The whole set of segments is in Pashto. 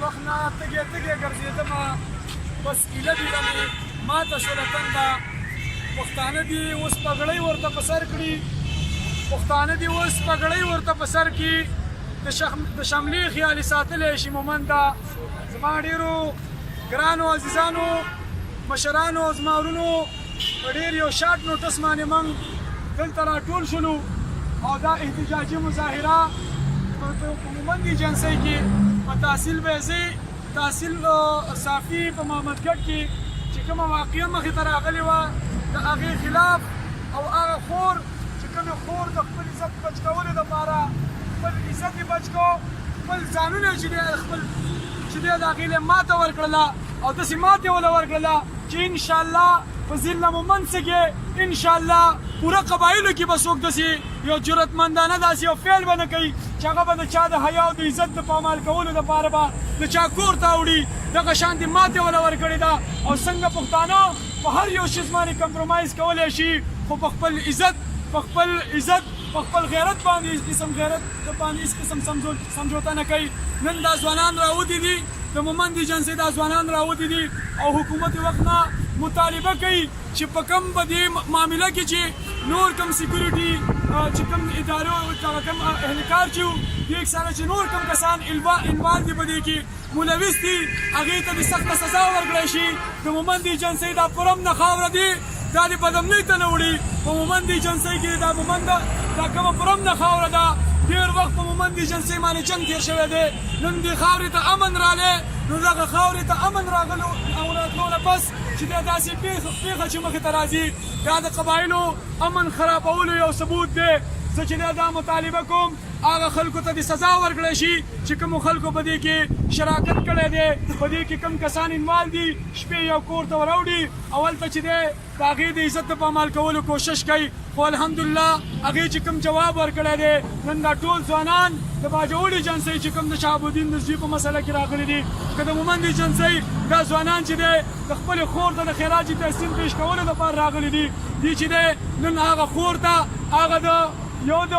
وخت نه تږې تږې ګرځېدمه بس ایله بیله مې ماته شوله تنده پښتانه دي اوس پګړۍ ورته په سر کړي پښتانه دي اوس پګړۍ ورته په سر کړي د شملې خیالي ساتلی شي مومنده زما ډېرو ګرانو عزیزانو مشرانو زما ورونو په ډېر یو شارټ نوټس باندې موږ دلته راټول شولو او دا احتجاجي مظاهره په مومند ایجنسۍ کې په تحصیل بیضې تحصیل صافي په محمدګټ کې چې کومه واقعه مخې ته راغلې وه د هغې خلاف او هغه خور چې کومې خور د خپل عزت بچ کولو دپاره خپل عزت یې بچ کو خپل ځانونه چې دی خپل چې دی د هغې له ماته ورکړله او داسې ماتې وله ورکړله چې انشاءالله په ضلع مومند کې انشاءالله پوره قبایلو کې به څوک داسې یو جرأتمندانه داسې یو فعل به نه کوي چې هغه به د چا د حیا او د عزت د پامال کولو دپاره به د چا کور ته وړي دغه شانتې ماتې وله ورکړې ده او څنګه پښتانه په هر یو شیز باندې کمپرومایز کولی شي خو په خپل عزت په خپل غیرت باندې قسم غیرت باندې هېڅ قسم سمجوته نه کوي نن دا ځوانان راوتي دي د مومند ایجنسۍ دا ځوانان راوتي دي او حکومت وخت نه مطالبه کوي چې په کوم به دې معامله کې چې نور کوم سیکورټي چې کوم ادارو کوم اهلکار چې وو دې سره چې نور کوم کسان انوال دي په دې کې ملوث دي هغې ته د سخته سزا ورکړی شي د مومند ایجنسۍ دا پرم نه خاوره دي دا د بدامنۍ ته نه وړي په مومند ایجنسۍ کې دا مومند دا کومه پرم نه خاوره ده ډېر وخت په مومند ایجنسۍ باندې جنګ تېر شوی دی نن دې خاورې ته امن رالی نو دغه خاورې ته امن راغلو او راتلو نه پس چې دا داسې پېښه چې مخې ته راځي دا د قبایلو امن خرابولو یو ثبوت دی زه چې دا مطالبه کوم هغه خلکو ته د سزا ورکړی شي چې کومو خلکو په دې کې شراکت کړی دی په دې کې کوم کسان انوال دي شپې یو کور ته وراوړي او هلته چې دی د هغې د عزت د پامال کولو کوشش کوي خو الحمدلله هغې چې کوم جواب ورکړی دی نن دا ټول ځوانان د باجوړ ایجنسۍ چې کوم د شهابالدین رضوي په مسله کې راغلي دي که د مومند ایجنسۍ دا ځوانان چې دی د خپلې خور ته د خراج تحسین پیش کولو دپاره راغلي دي چې دی نن هغه خور ته هغه د یو د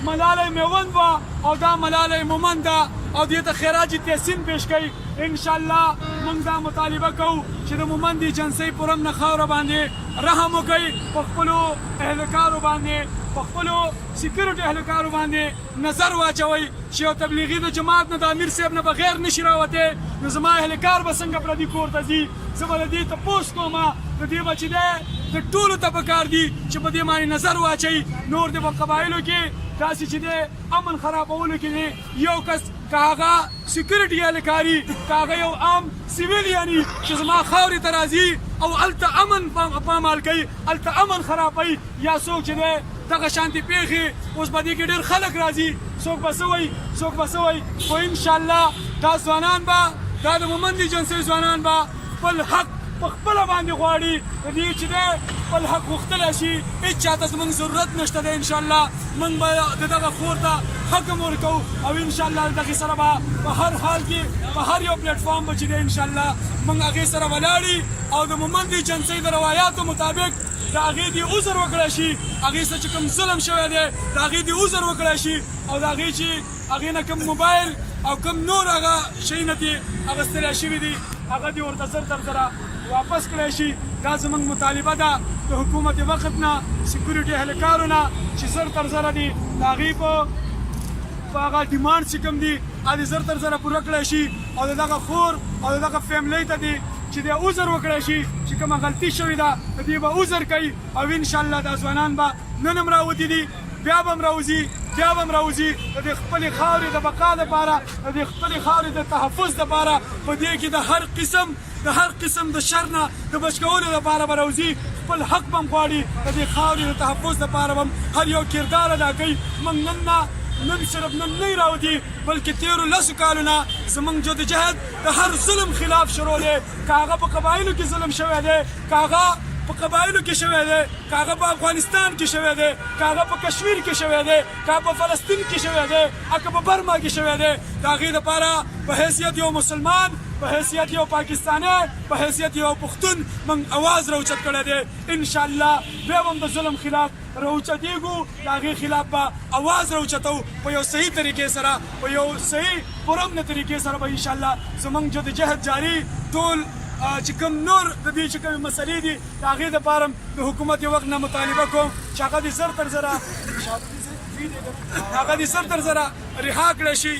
ملاله میوند وه او دا ملاله مومند ده او دې ته خراج تحسین پیش کوي انشاءالله موږ دا مطالبه کوو چې د مومند ایجنسۍ پرم نه خاوره باندې رحم وکوي په خپلو اهلکارو باندې په خپلو سیکورټي اهلکارو باندې نظر واچوئ چې یو تبلیغي د جماعت نه د امیر صاحب نه بغیر نشي راوتی نو زما اهلکار به څنګه پردي کور ته ځي زه به د دې تپوس کومه د دې به چې دی د ټولو ته پکار دي چې په دې باندې نظر واچوي نور د په قبایلو کې داسې چې دی امن خرابولو کې دی یو کس که هغه سیکورټي اهلکاري که هغه یو عام سیویلیاني چې زما خاورې ته راځي او هلته امن پامال کوي هلته امن خرابوي یا څوک چې دی دغه شانتې پیښې اوس په دې کې ډېر خلک راځي څوک به څه وایي څوک به څه وایي خو انشاءالله دا ځوانان به دا د مومند ایجنسۍ ځوانان به خپل حق په خپله باندې غواړي د دې چې دی خپل حق غوښتلی شي هېڅ چاته زموږ ضرورت نشته دی انشاءالله موږ به د دغه خور ته حق هم ورکوو او انشاءالله د دغې سره به په هر حال کې په هر یو پلیټفارم به چې دی انشاءالله موږ هغې سره ولاړي او د مومند ایجنسۍ د روایاتو مطابق د هغې دې عذر وکړی شي هغې سره چې کوم ظلم شوی دی د هغې دې عذر وکړی شي او د هغې چې هغې نه کوم موبایل او کوم نور هغه شیونه دې اخیستلی شوي دي هغه دې ورته زر تر زره واپس کړی شي دا زموږ مطالبه ده د حکومت وخت نه سیکورټي اهلکارو نه چې زر تر زره دي د هغې په هغه ډیمانډ چې کوم دي هغه زر تر زره پوره کړی شي او د دغه خور او د دغه فیملی ته دي چې دی عذر وکړی شي چې کومه غلطي شوې ده د دې به عذر کوي او انشاءالله دا ځوانان به نن هم راوتي دي بیا به هم راوځي د دې خپلې خاورې د بقا لپاره د دې خپلې خاورې د تحفظ لپاره په دې کې د هر قسم د شر نه د بچ کولو لپاره به راوځي خپل حق به هم غواړي د دې خاورې د تحفظ لپاره به هم هر یو کردار ادا کوي موږ نن صرف نن نه راوځي بلکې تېرو لسو کالو نه زموږ جدوجهد د هر ظلم خلاف شروع دی که هغه په قبایلو کې ظلم شوی دی که هغه په قبایلو کې شوی دی که هغه په افغانستان کې شوی دی که هغه په کشمیر کې شوی دی که په فلسطین کې شوی دی که په برما کې شوی دی د هغې دپاره په حیثیت یو مسلمان په حیثیت یو پاکستانی په حیثیت یو پښتون موږ اواز راوچت کړی دی انشاءالله بیا به هم د ظلم خلاف راوچتېږو د هغې خلاف به اواز راوچتو په یو صحیح طریقې سره په یو صحیح پرامنه طریقې سره به انشاءالله زموږ جدوجهد جاري ټول چې کوم نور د دې چې کومې مسلې دي د هغې دپاره د حکومت یو وخت نه مطالبه کوم چې هغه دې زر تر زره هغه دې زر تر زره رها کړی شي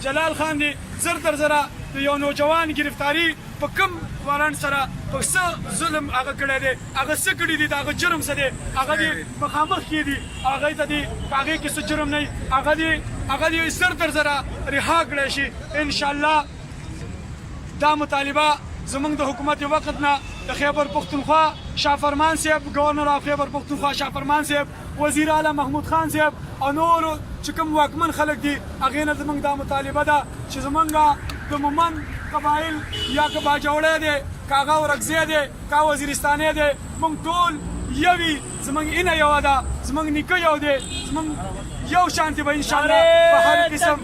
جلال خان دې زر تر زره د یو نوجوان ګرفتاري په کوم وارنټ سره په څه ظلم هغه کړی دی هغه څه کړي دي د هغه جرم څه دی هغه دې مخامخ کې دي هغې ته دې په هغې کې څه جرم نه وي هغه دې زر تر زره رها کړی شي انشاءالله دا مطالبه زمونږ د حکومت وخت نه د خیبر پښتونخوا شاه فرمان صاحب گورنر اف خیبر پښتونخوا شاه فرمان صاحب وزیر اعلی محمود خان صاحب او نور چې کوم واکمن خلک دي هغې نه زمونږ دا مطالبه ده چې زمونږ د مومن قبایل یا که باجوړی دی که هغه ورکزی دی که وزیرستانی دی موږ ټول یو یو زمونږ اینه یوه ده زمونږ نیکه یو دی زمونږ یو شانتي به انشاءالله په هر قسم